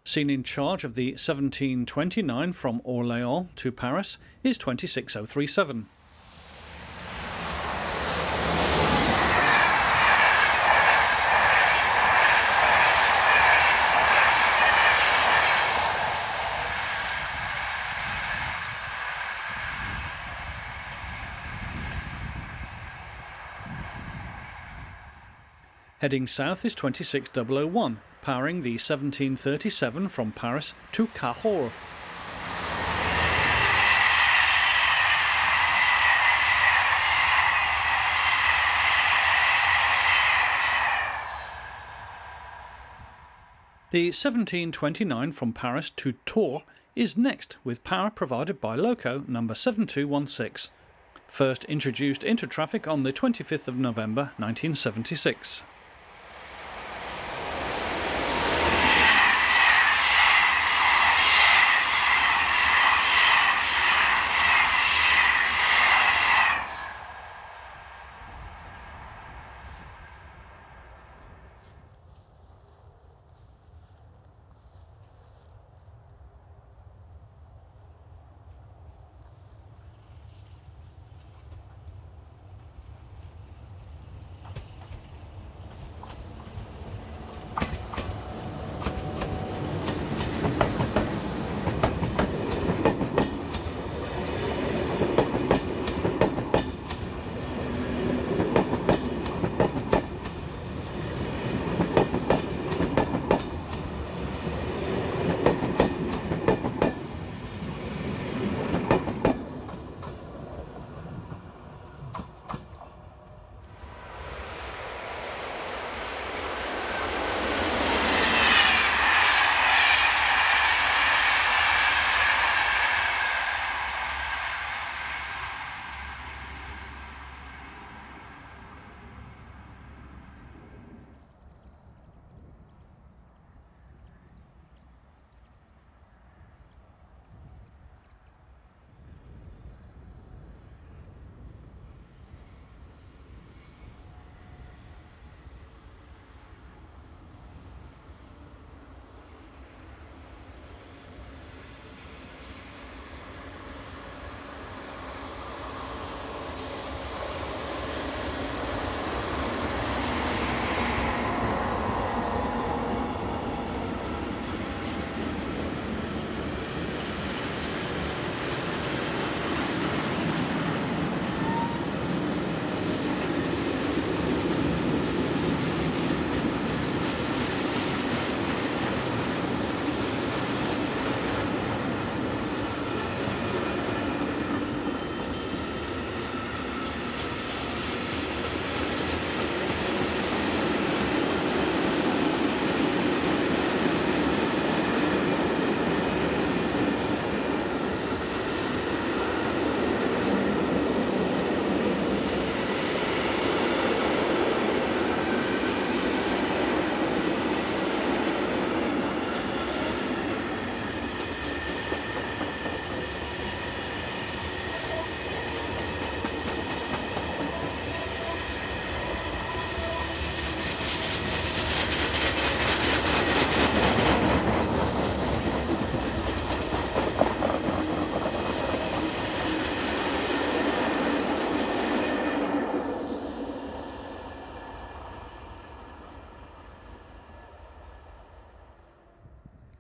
Seen in charge of the 1729 from Orléans to Paris is 26037. Heading south is 26001, powering the 1737 from Paris to Cahors. The 1729 from Paris to Tours is next, with power provided by loco number 7216, first introduced into traffic on the 25th of November 1976.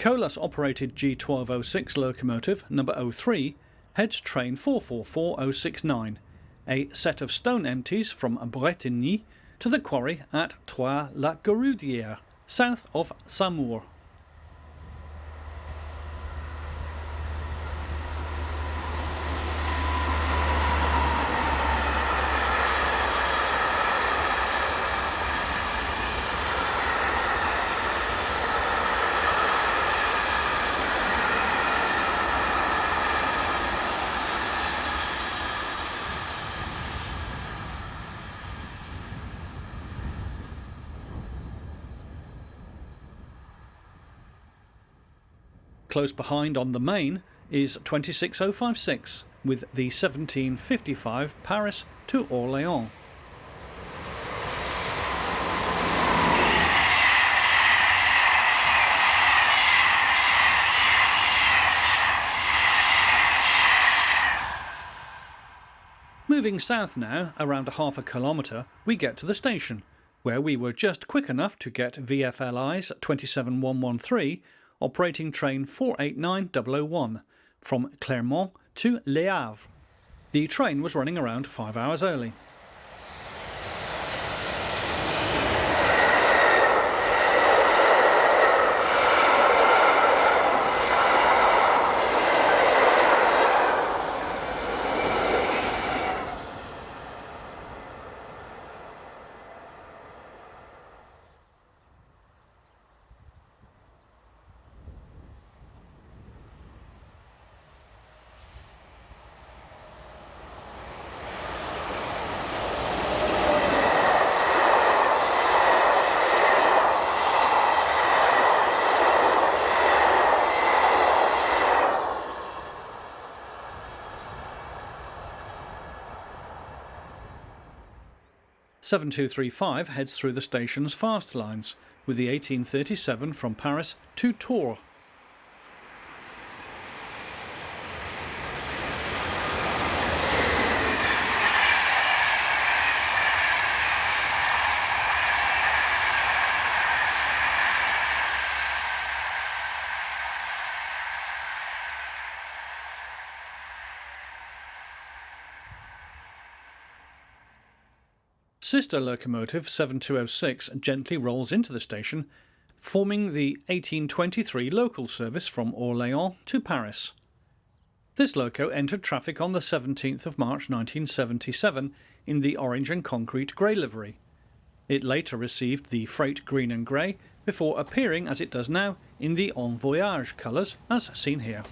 Colas-operated G1206 locomotive number 03 heads train 444069, a set of stone empties from Bretigny to the quarry at Troyes-la-Garoudière, south of Saumur. Close behind on the main is 26056 with the 1755 Paris to Orléans. Moving south now, around a half a kilometre, we get to the station, where we were just quick enough to get VFLI's 27113 operating train 489001 from Clermont to Le Havre. The train was running around 5 hours early. (7235) heads through the station's fast lines, with the 1837 from Paris to Tours. Sister locomotive 7206 gently rolls into the station, forming the 1823 local service from Orléans to Paris. This loco entered traffic on the 17th of March 1977 in the orange and concrete grey livery. It later received the freight green and grey before appearing as it does now in the En Voyage colours as seen here.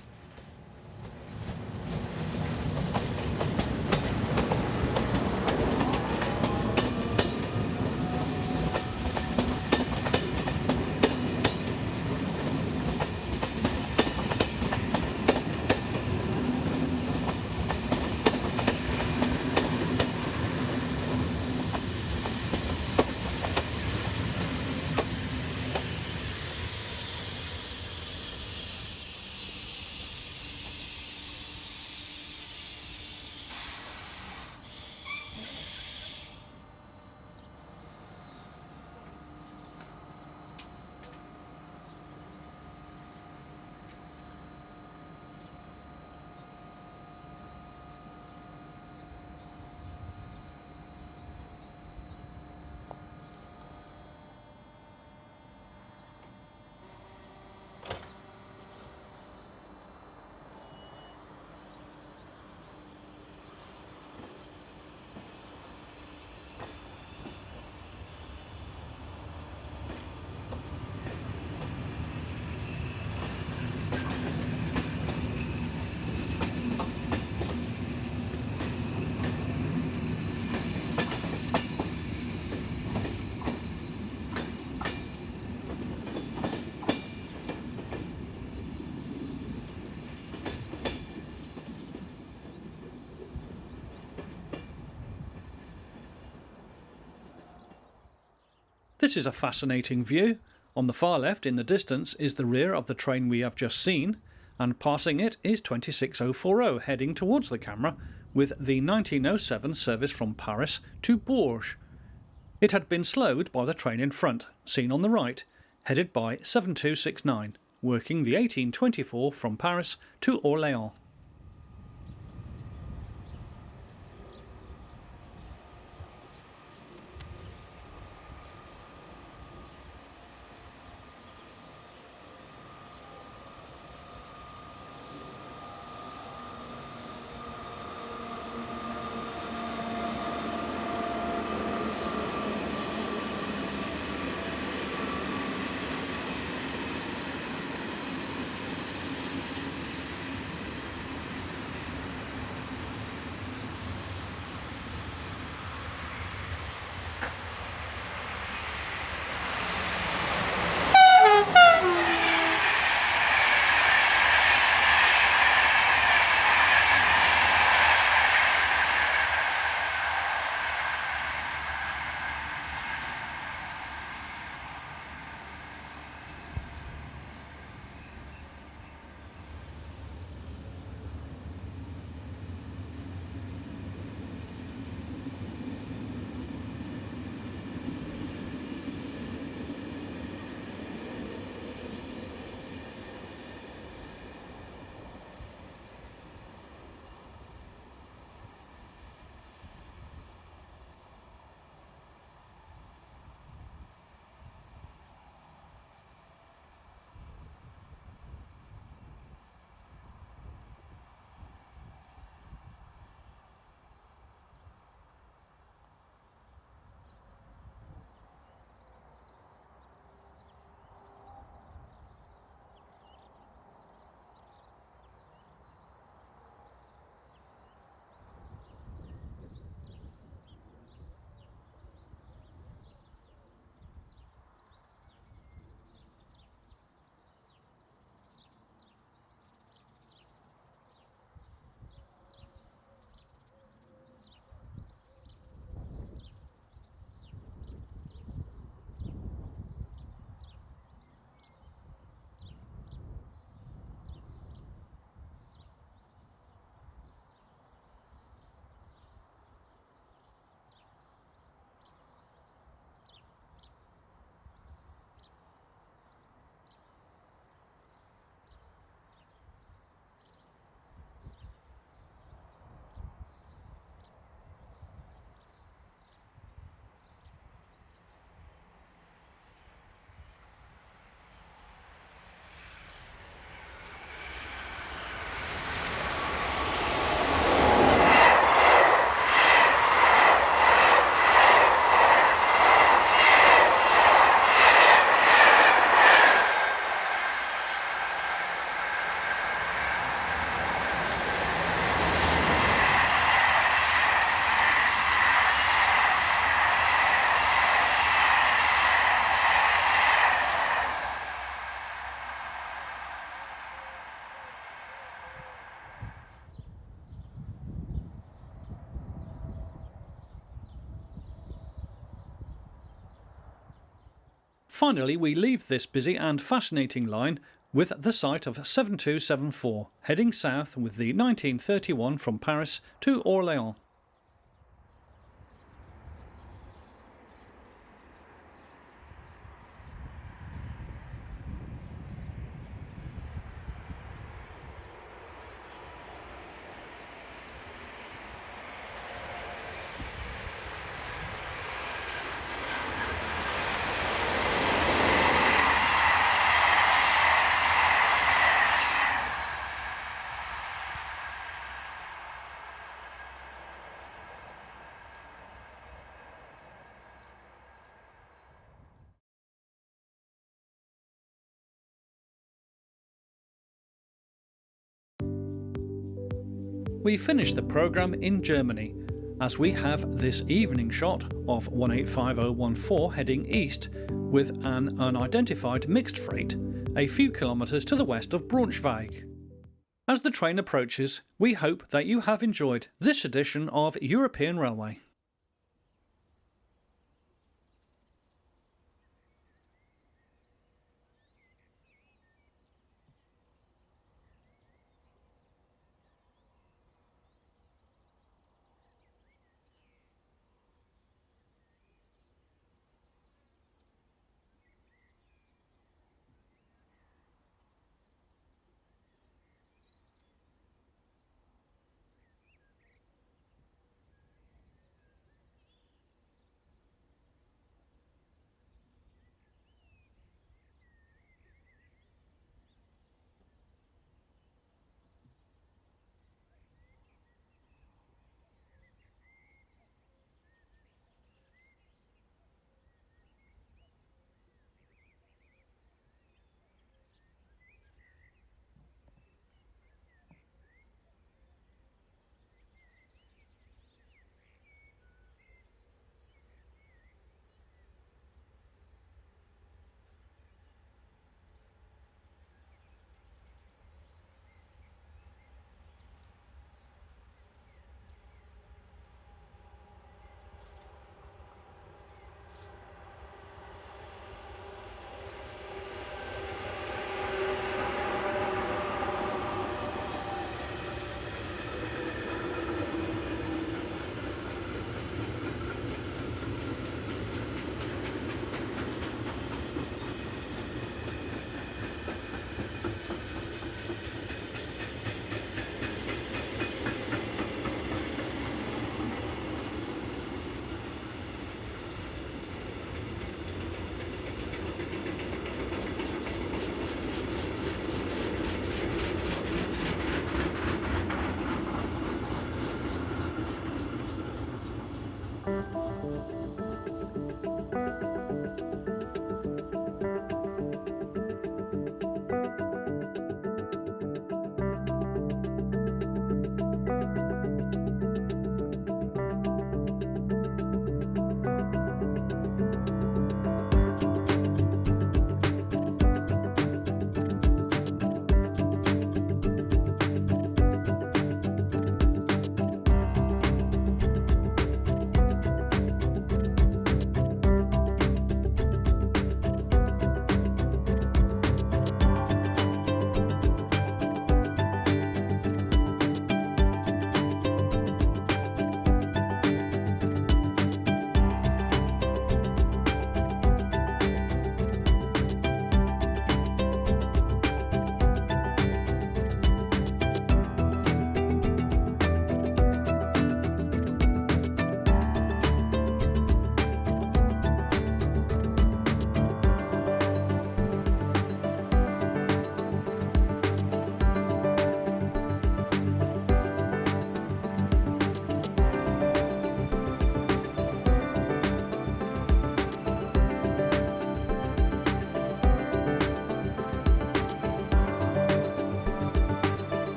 This is a fascinating view. On the far left in the distance is the rear of the train we have just seen, and passing it is 26040 heading towards the camera with the 1907 service from Paris to Bourges. It had been slowed by the train in front, seen on the right, headed by 7269, working the 1824 from Paris to Orléans. Finally, we leave this busy and fascinating line with the site of 7274, heading south with the 1931 from Paris to Orléans. We finish the programme in Germany, as we have this evening shot of 185014 heading east with an unidentified mixed freight a few kilometres to the west of Braunschweig. As the train approaches, we hope that you have enjoyed this edition of European Railway.